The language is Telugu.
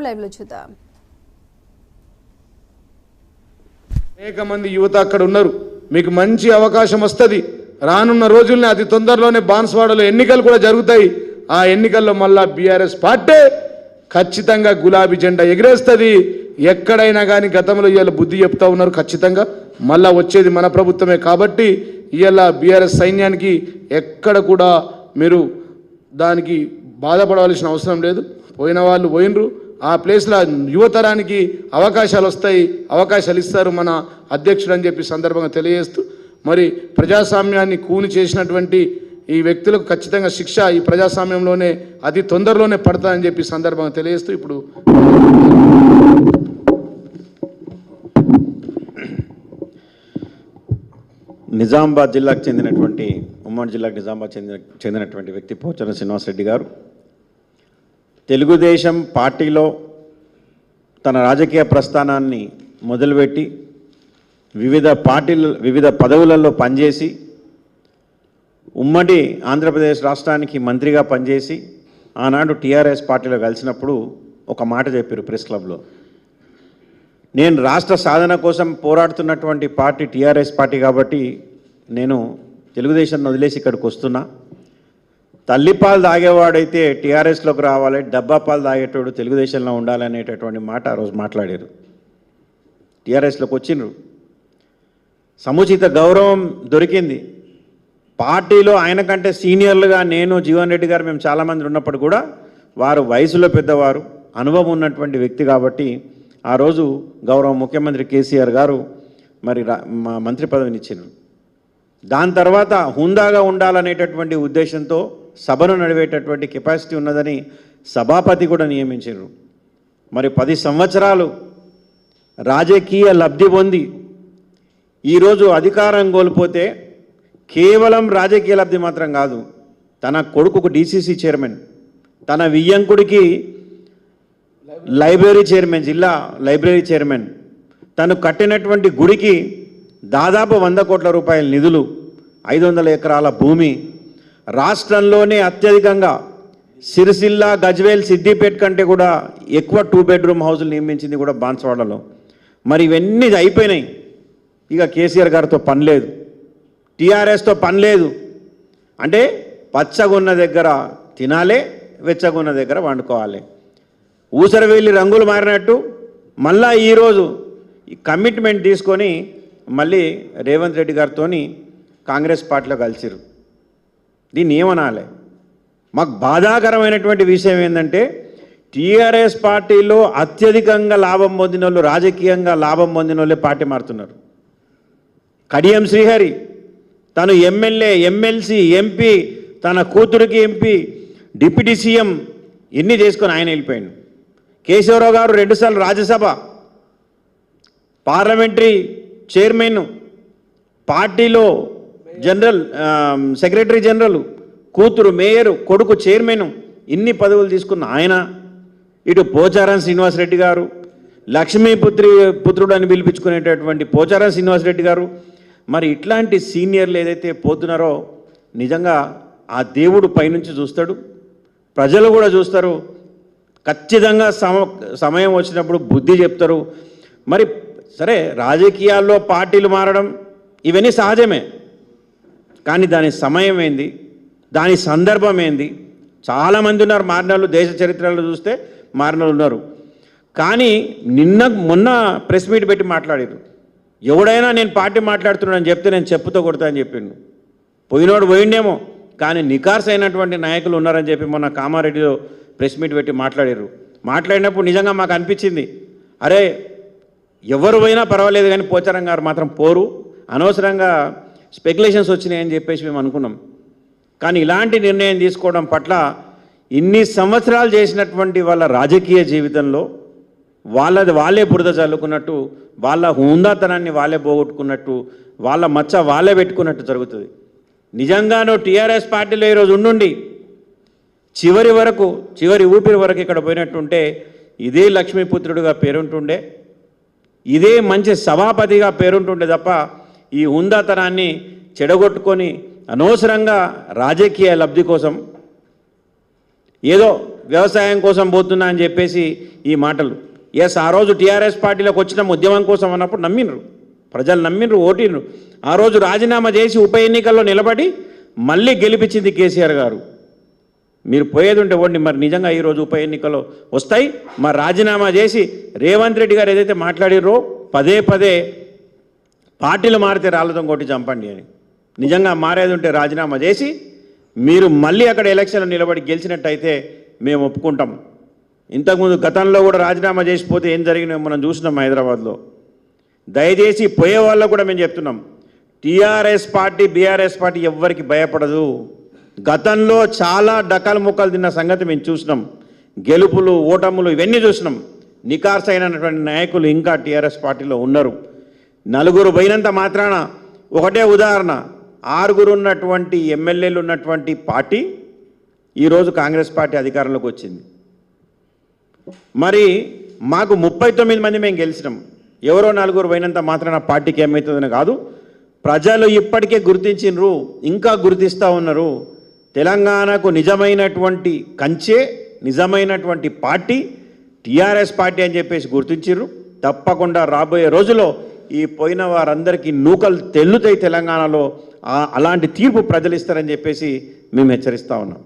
లైవ్ లో చూద్దాం. అనేక మంది యువత అక్కడ ఉన్నారు. మీకు మంచి అవకాశం వస్తుంది. రానున్న రోజుల్ని అతి తొందరలోనే బాన్స్వాడలో ఎన్నికలు కూడా జరుగుతాయి. ఆ ఎన్నికల్లో మళ్ళా బీఆర్ఎస్ పార్టీ ఖచ్చితంగా గులాబీ జెండా ఎగిరేస్తుంది. ఎక్కడైనా కానీ గతంలో ఇవాళ బుద్ధి చెప్తా ఉన్నారు. ఖచ్చితంగా మళ్ళా వచ్చేది మన ప్రభుత్వమే. కాబట్టి ఇవాళ బీఆర్ఎస్ సైన్యానికి ఎక్కడ కూడా మీరు దానికి బాధపడవలసిన అవసరం లేదు. పోయిన వాళ్ళు పోయినరు. ఆ ప్లేస్లో యువతరానికి అవకాశాలు వస్తాయి, అవకాశాలు ఇస్తారు మన అధ్యక్షుడు అని చెప్పి సందర్భంగా తెలియజేస్తూ, మరి ప్రజాస్వామ్యాన్ని కూని చేసినటువంటి ఈ వ్యక్తులకు ఖచ్చితంగా శిక్ష ఈ ప్రజాస్వామ్యంలోనే అతి తొందరలోనే పడతాయని చెప్పి సందర్భంగా తెలియజేస్తూ ఇప్పుడు నిజామాబాద్ జిల్లాకు చెందినటువంటి ఉమ్మడి జిల్లాకు నిజామాబాద్ చెందినటువంటి వ్యక్తి పోచారం శ్రీనివాసరెడ్డి గారు తెలుగుదేశం పార్టీలో తన రాజకీయ ప్రస్థానాన్ని మొదలుపెట్టి వివిధ పదవులలో పనిచేసి ఉమ్మడి ఆంధ్రప్రదేశ్ రాష్ట్రానికి మంత్రిగా పనిచేసి ఆనాడు టీఆర్ఎస్ పార్టీలో కలిసినప్పుడు ఒక మాట చెప్పారు ప్రెస్ క్లబ్లో, నేను రాష్ట్ర సాధన కోసం పోరాడుతున్నటువంటి పార్టీ టీఆర్ఎస్ పార్టీ కాబట్టి నేను తెలుగుదేశాన్ని వదిలేసి ఇక్కడికి వస్తున్నా. తల్లిపాలు తాగేవాడైతే టీఆర్ఎస్లోకి రావాలి, డబ్బా పాలు తాగేటోడు తెలుగుదేశంలో ఉండాలనేటటువంటి మాట ఆ రోజు మాట్లాడారు. టీఆర్ఎస్లోకి వచ్చిండ్రు, సముచిత గౌరవం దొరికింది. పార్టీలో ఆయన కంటే సీనియర్లుగా నేను జీవన్ రెడ్డి గారు మేము చాలామంది ఉన్నప్పుడు కూడా వారు వయసులో పెద్దవారు, అనుభవం ఉన్నటువంటి వ్యక్తి కాబట్టి ఆ రోజు గౌరవ ముఖ్యమంత్రి కేసీఆర్ గారు మరి మంత్రి పదవిని ఇచ్చారు. దాని తర్వాత హుందాగా ఉండాలనేటటువంటి ఉద్దేశంతో సభను నడిపేటటువంటి కెపాసిటీ ఉన్నదని సభాపతి కూడా నియమించారు. మరి 10 సంవత్సరాలు రాజకీయ లబ్ధి పొంది ఈరోజు అధికారం కోల్పోతే కేవలం రాజకీయ లబ్ధి మాత్రం కాదు, తన కొడుకుకు డీసీసీ చైర్మన్, తన వియ్యంకుడికి లైబ్రరీ చైర్మన్, జిల్లా లైబ్రరీ చైర్మన్, తను కట్టినటువంటి గుడికి దాదాపు 100 కోట్ల రూపాయల నిధులు, 500 ఎకరాల భూమి, రాష్ట్రంలోనే అత్యధికంగా సిరిసిల్ల, గజ్వేల్, సిద్దిపేట కంటే కూడా ఎక్కువ 2 బెడ్రూమ్ హౌసులు నిర్మించింది కూడా బాన్స్వాడలో. మరి ఇవన్నీ అయిపోయినాయి. ఇక కేసీఆర్ గారితో పని లేదు, టీఆర్ఎస్తో పని లేదు. అంటే పచ్చగున్న దగ్గర తినాలే, వెచ్చగున్న దగ్గర వండుకోవాలి. ఊసరవేలి రంగులు మారినట్టు మళ్ళా ఈరోజు ఈ కమిట్మెంట్ తీసుకొని మళ్ళీ రేవంత్ రెడ్డి గారితో కాంగ్రెస్ పార్టీలో కలిసిరు. దీన్ని ఏమనాలి? మాకు బాధాకరమైనటువంటి విషయం ఏంటంటే టీఆర్ఎస్ పార్టీలో అత్యధికంగా లాభం పొందిన వాళ్ళు, రాజకీయంగా లాభం పొందిన వాళ్ళే పార్టీ మారుతున్నారు. కడియం శ్రీహరి తను ఎమ్మెల్యే, ఎమ్మెల్సీ, ఎంపీ, తన కూతురికి ఎంపీ, డిప్యూటీ సీఎం ఇన్ని చేసుకొని ఆయన వెళ్ళిపోయాడు. కేశవరావు గారు 2 సార్లు రాజ్యసభ, పార్లమెంటరీ చైర్మన్, పార్టీలో జనరల్ సెక్రటరీ జనరల్, కూతురు మేయరు, కొడుకు చైర్మన్, ఇన్ని పదవులు తీసుకున్న ఆయన. ఇటు పోచారం శ్రీనివాసరెడ్డి గారు, పుత్రుడు అని పిలిపించుకునేటటువంటి పోచారం శ్రీనివాసరెడ్డి గారు. మరి ఇట్లాంటి సీనియర్లు ఏదైతే పోతున్నారో నిజంగా ఆ దేవుడు పైనుంచి చూస్తాడు, ప్రజలు కూడా చూస్తారు. ఖచ్చితంగా సమయం వచ్చినప్పుడు బుద్ధి చెప్తారు. మరి సరే, రాజకీయాల్లో పార్టీలు మారడం ఇవన్నీ సహజమే, కానీ దాని సమయం ఏంది, దాని సందర్భం ఏంది? చాలామంది ఉన్నారు మారినోళ్ళు, దేశ చరిత్రలో చూస్తే మారినోళ్ళు ఉన్నారు. కానీ మొన్న ప్రెస్ మీట్ పెట్టి మాట్లాడారు. ఎవడైనా నేను పార్టీ మాట్లాడుతున్నానని చెప్తే నేను చెప్పుతో కొడతా అని చెప్పిండు. పోయినోడు పోయిండేమో, కానీ నికార్స్ అయినటువంటి నాయకులు ఉన్నారని చెప్పి మొన్న కామారెడ్డిలో ప్రెస్ మీట్ పెట్టి మాట్లాడారు. మాట్లాడినప్పుడు నిజంగా మాకు అనిపించింది, అరే ఎవరు పోయినా పర్వాలేదు కానీ పోచారం గారు మాత్రం పోరు, అనవసరంగా స్పెక్యులేషన్స్ వచ్చినాయని చెప్పేసి మేము అనుకున్నాం. కానీ ఇలాంటి నిర్ణయం తీసుకోవడం పట్ల ఇన్ని సంవత్సరాలు చేసినటువంటి వాళ్ళ రాజకీయ జీవితంలో వాళ్ళే బురద చల్లుకున్నట్టు, వాళ్ళ హుందాతనాన్ని వాళ్ళే పోగొట్టుకున్నట్టు, వాళ్ళ మచ్చ వాళ్ళే పెట్టుకున్నట్టు జరుగుతుంది. నిజంగానూ టీఆర్ఎస్ పార్టీలో ఈరోజు ఉండుండి చివరి ఊపిరి వరకు ఇక్కడ పోయినట్టుంటే ఇదే లక్ష్మీపుత్రుడిగా పేరుంటుండే, ఇదే మంచి సభాపతిగా పేరుంటుండే తప్ప ఈ హుందాతనాన్ని చెడగొట్టుకొని అనవసరంగా రాజకీయ లబ్ధి కోసం ఏదో వ్యవసాయం కోసం పోతున్నా అని చెప్పేసి ఈ మాటలు. ఎస్, ఆ రోజు టీఆర్ఎస్ పార్టీలోకి వచ్చిన ఉద్యమం కోసం అన్నప్పుడు నమ్మినరు, ప్రజలు నమ్మినరు, ఓటినరు. ఆ రోజు రాజీనామా చేసి ఉప ఎన్నికల్లో నిలబడి మళ్ళీ గెలిపించింది కేసీఆర్ గారు. మీరు పోయేది ఉంటే ఓండి, మరి నిజంగా ఈరోజు ఉప ఎన్నికల్లో వస్తాయి. మరి రాజీనామా చేసి రేవంత్ రెడ్డి గారు ఏదైతే మాట్లాడిరో పదే పదే పార్టీలు మారితే రాళ్ళతో కొట్టి చంపండి అని, నిజంగా మారేది ఉంటే రాజీనామా చేసి మీరు మళ్ళీ అక్కడ ఎలక్షన్లో నిలబడి గెలిచినట్టయితే మేము ఒప్పుకుంటాం. ఇంతకుముందు గతంలో కూడా రాజీనామా చేసిపోతే ఏం జరిగినాయో మనం చూసినాం హైదరాబాద్లో. దయచేసి పోయే వాళ్ళకు కూడా మేము చెప్తున్నాం, టీఆర్ఎస్ పార్టీ బీఆర్ఎస్ పార్టీ ఎవ్వరికి భయపడదు. గతంలో చాలా డకాలు ముక్కలు తిన్న సంగతి మేము చూసినాం. గెలుపులు ఓటములు ఇవన్నీ చూసినాం. నికార్స్ అయినటువంటి నాయకులు ఇంకా టీఆర్ఎస్ పార్టీలో ఉన్నారు. నలుగురు పోయినంత మాత్రాన, ఒకటే ఉదాహరణ, 6 ఉన్నటువంటి ఎమ్మెల్యేలు ఉన్నటువంటి పార్టీ ఈరోజు కాంగ్రెస్ పార్టీ అధికారంలోకి వచ్చింది. మరి మాకు 39 మంది మేము గెలిచినాం. ఎవరో 4 పోయినంత మాత్రాన పార్టీకి ఏమవుతుందని కాదు, ప్రజలు ఇప్పటికే గుర్తించినరు, ఇంకా గుర్తిస్తూ ఉన్నారు. తెలంగాణకు నిజమైనటువంటి కంచే, నిజమైనటువంటి పార్టీ టీఆర్ఎస్ పార్టీ అని చెప్పేసి గుర్తించిర్రు. తప్పకుండా రాబోయే రోజుల్లో ఈ పోయిన వారందరికీ నూకలు తెల్లుతాయి తెలంగాణలో. అలాంటి తీర్పు ప్రజలు ఇస్తారని చెప్పేసి మేము హెచ్చరిస్తూ ఉన్నాం.